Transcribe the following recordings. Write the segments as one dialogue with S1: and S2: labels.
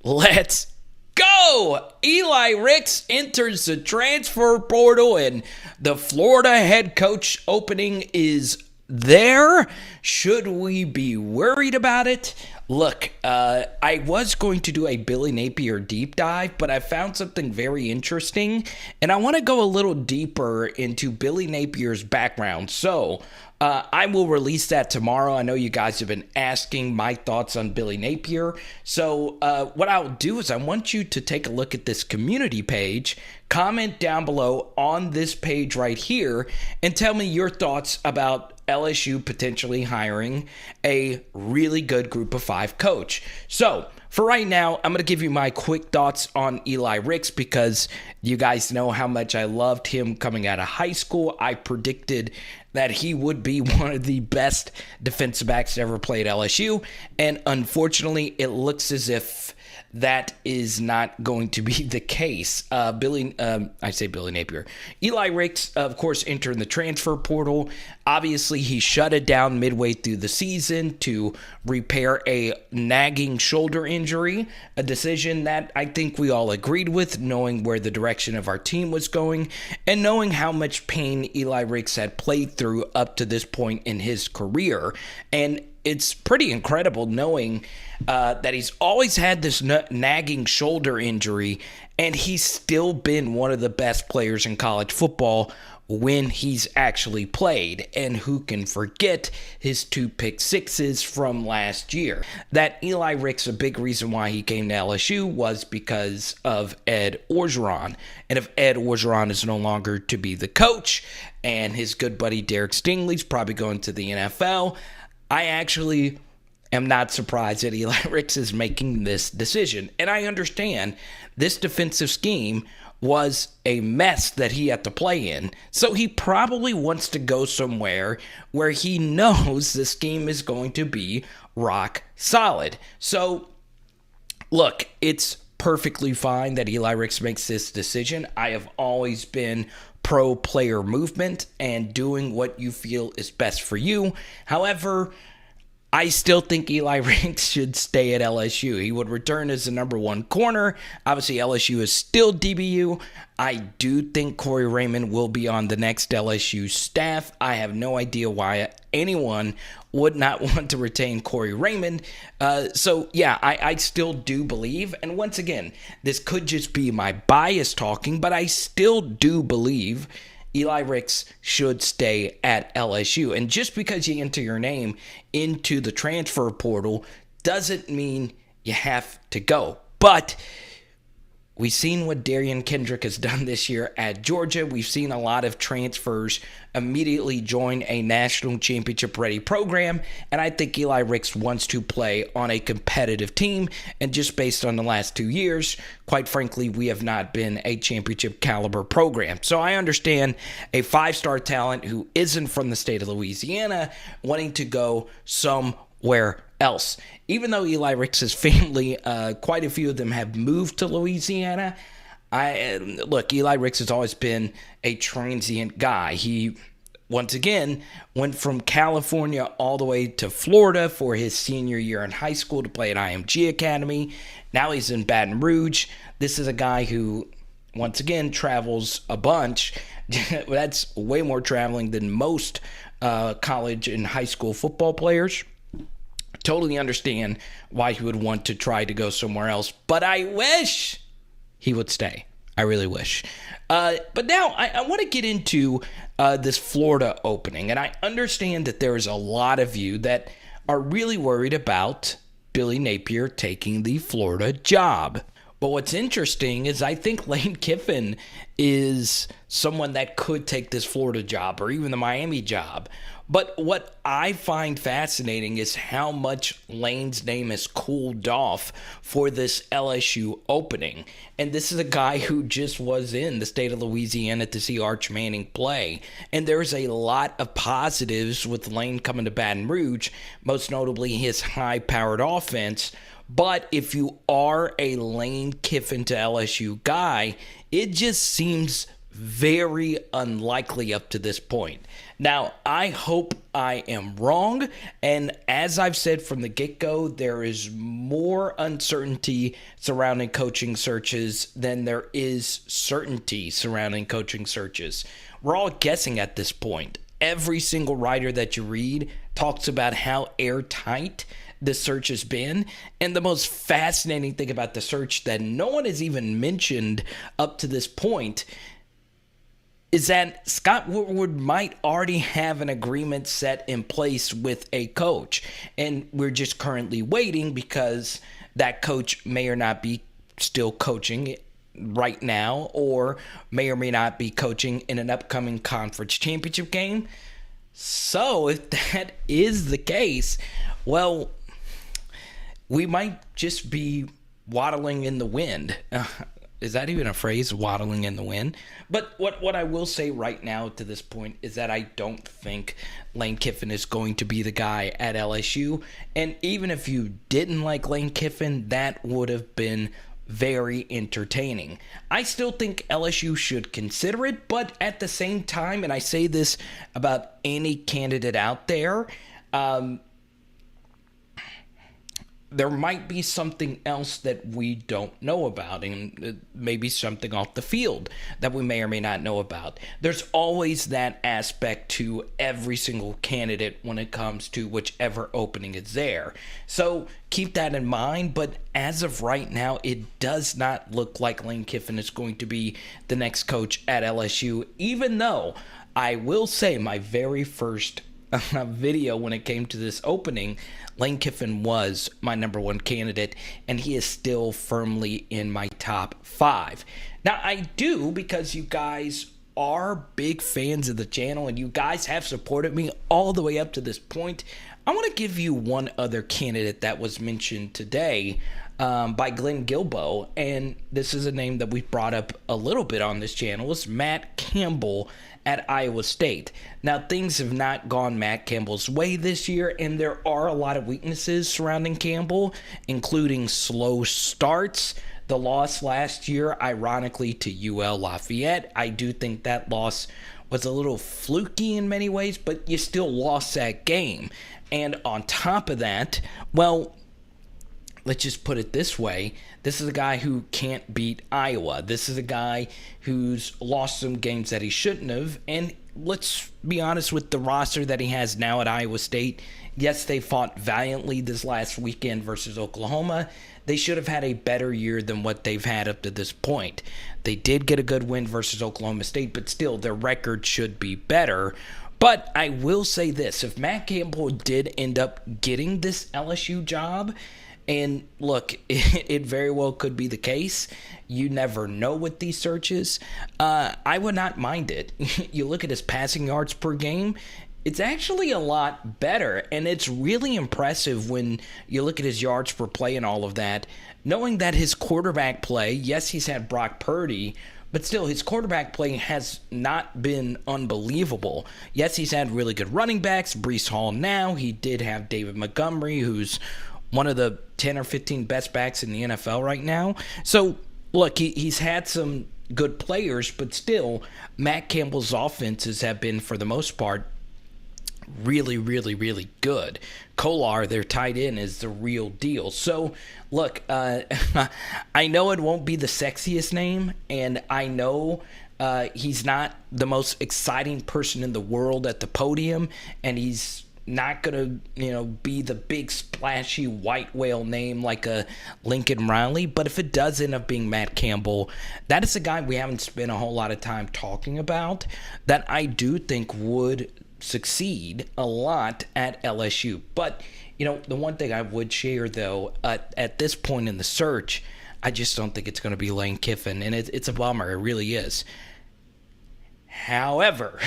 S1: Let's go! Eli Ricks enters the transfer portal, and the Florida head coach opening is there. Should we be worried about it? Look, I was going to do a Billy Napier deep dive, but I found something very interesting, and I want to go a little deeper into Billy Napier's background. So, I will release that tomorrow. I know you guys have been asking my thoughts on Billy Napier. So what I'll do is I want you to take a look at this community page, comment down below on this page right here, and tell me your thoughts about LSU potentially hiring a really good group of 5 coach. So for right now, I'm going to give you my quick thoughts on Eli Ricks because you guys know how much I loved him coming out of high school. I predicted that he would be one of the best defensive backs to ever play at LSU, and unfortunately, it looks as if that is not going to be the case. Billy Napier. Eli Ricks, of course, entered the transfer portal. Obviously, he shut it down midway through the season to repair a nagging shoulder injury, a decision that I think we all agreed with, knowing where the direction of our team was going and knowing how much pain Eli Ricks had played through up to this point in his career. And it's pretty incredible knowing that he's always had this nagging shoulder injury, and he's still been one of the best players in college football when he's actually played. And who can forget his 2 pick sixes from last year? That Eli Ricks, a big reason why he came to LSU was because of Ed Orgeron. And if Ed Orgeron is no longer to be the coach, and his good buddy Derek Stingley's probably going to the NFL, I actually am not surprised that Eli Ricks is making this decision. And I understand this defensive scheme was a mess that he had to play in. So he probably wants to go somewhere where he knows the scheme is going to be rock solid. So, look, it's perfectly fine that Eli Ricks makes this decision. I have always been pro player movement and doing what you feel is best for you. However, I still think Eli Ricks should stay at LSU. He would return as the number 1 corner. Obviously, LSU is still DBU. I do think Corey Raymond will be on the next LSU staff. I have no idea why anyone would not want to retain Corey Raymond. I still do believe, and once again, this could just be my bias talking, but I still do believe Eli Ricks should stay at LSU. And just because you enter your name into the transfer portal doesn't mean you have to go. But we've seen what Darian Kendrick has done this year at Georgia. We've seen a lot of transfers immediately join a national championship-ready program, and I think Eli Ricks wants to play on a competitive team, and just based on the last 2 years, quite frankly, we have not been a championship-caliber program. So I understand a 5-star talent who isn't from the state of Louisiana wanting to go somewhere else. Even though Eli Ricks' family, quite a few of them have moved to Louisiana, Eli Ricks has always been a transient guy. He, once again, went from California all the way to Florida for his senior year in high school to play at IMG Academy. Now he's in Baton Rouge. This is a guy who, once again, travels a bunch. That's way more traveling than most college and high school football players. Totally understand why he would want to try to go somewhere else, but I wish he would stay. I really wish. But now I want to get into this Florida opening, and I understand that there is a lot of you that are really worried about Billy Napier taking the Florida job. But what's interesting is I think Lane Kiffin is someone that could take this Florida job or even the Miami job. But what I find fascinating is how much Lane's name has cooled off for this LSU opening. And this is a guy who just was in the state of Louisiana to see Arch Manning play. And there's a lot of positives with Lane coming to Baton Rouge, most notably his high-powered offense. But if you are a Lane Kiffin to LSU guy, it just seems very unlikely up to this point. Now, I hope I am wrong, and as I've said from the get-go, there is more uncertainty surrounding coaching searches than there is certainty surrounding coaching searches. We're all guessing at this point. Every single writer that you read talks about how airtight the search has been, and the most fascinating thing about the search that no one has even mentioned up to this point is that Scott Woodward might already have an agreement set in place with a coach, and we're just currently waiting because that coach may or not be still coaching right now, or may or may not be coaching in an upcoming conference championship game. So if that is the case, well, we might just be waddling in the wind. Is that even a phrase, waddling in the wind? But what I will say right now to this point is that I don't think Lane Kiffin is going to be the guy at LSU. And even if you didn't like Lane Kiffin, that would have been very entertaining. I still think LSU should consider it, but at the same time, and I say this about any candidate out there, there might be something else that we don't know about, and maybe something off the field that we may or may not know about. There's always that aspect to every single candidate when it comes to whichever opening is there. So keep that in mind, but as of right now, it does not look like Lane Kiffin is going to be the next coach at LSU, even though I will say my very first video when it came to this opening, Lane Kiffin was my number one candidate, and he is still firmly in my top 5. Now, I do, because you guys are big fans of the channel, and you guys have supported me all the way up to this point, I want to give you one other candidate that was mentioned today by Glenn Guilbeau, and this is a name that we brought up a little bit on this channel. It's Matt Campbell at Iowa State. Now, things have not gone Matt Campbell's way this year, and there are a lot of weaknesses surrounding Campbell, including slow starts. The loss last year, ironically, to UL Lafayette. I do think that loss was a little fluky in many ways, but you still lost that game. And on top of that, well, let's just put it this way. This is a guy who can't beat Iowa. This is a guy who's lost some games that he shouldn't have. And let's be honest with the roster that he has now at Iowa State. Yes, they fought valiantly this last weekend versus Oklahoma. They should have had a better year than what they've had up to this point. They did get a good win versus Oklahoma State, but still, their record should be better. But I will say this. If Matt Campbell did end up getting this LSU job, and look, it very well could be the case. You never know with these searches. I would not mind it. You look at his passing yards per game, it's actually a lot better. And it's really impressive when you look at his yards per play and all of that, knowing that his quarterback play, yes, he's had Brock Purdy, but still, his quarterback play has not been unbelievable. Yes, he's had really good running backs, Breece Hall now. He did have David Montgomery, who's one of the 10 or 15 best backs in the NFL right now. So, look, he's had some good players, but still, Matt Campbell's offenses have been, for the most part, really, really, really good. Kolar, their tight end, is the real deal. So, look, I know it won't be the sexiest name, and I know he's not the most exciting person in the world at the podium, and he's not going to, be the big splashy white whale name like a Lincoln Riley. But if it does end up being Matt Campbell, that is a guy we haven't spent a whole lot of time talking about that I do think would succeed a lot at LSU. But, the one thing I would share, though, at this point in the search, I just don't think it's going to be Lane Kiffin. And it's a bummer. It really is. However,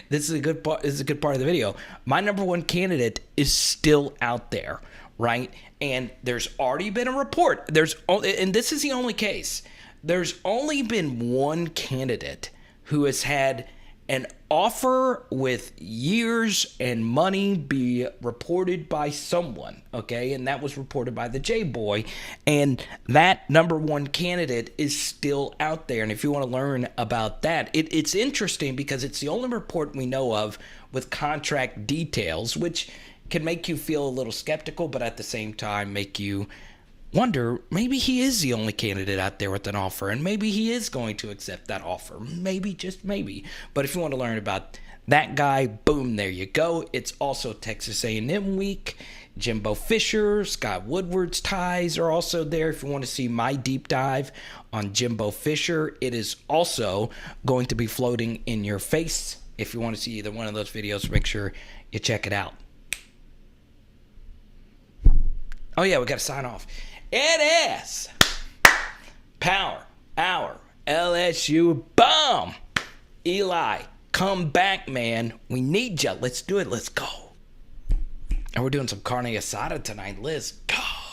S1: this is a good part. This is a good part of the video. My number one candidate is still out there, right? And there's already been a report. And this is the only case. There's only been one candidate who has had an offer with years and money be reported by someone, okay? And that was reported by the J-Boy. And that number one candidate is still out there. And if you want to learn about that, it's interesting because it's the only report we know of with contract details, which can make you feel a little skeptical, but at the same time make you wonder, maybe he is the only candidate out there with an offer, and maybe he is going to accept that offer. Maybe, just maybe. But if you want to learn about that guy, boom, there you go. It's also Texas A&M week. Jimbo Fisher, Scott Woodward's ties are also there. If you want to see my deep dive on Jimbo Fisher, it is also going to be floating in your face. If you want to see either one of those videos, make sure you check it out. Oh, yeah, we got to sign off. It is Power Hour LSU. Boom! Eli, come back, man. We need you. Let's do it. Let's go. And we're doing some carne asada tonight. Liz,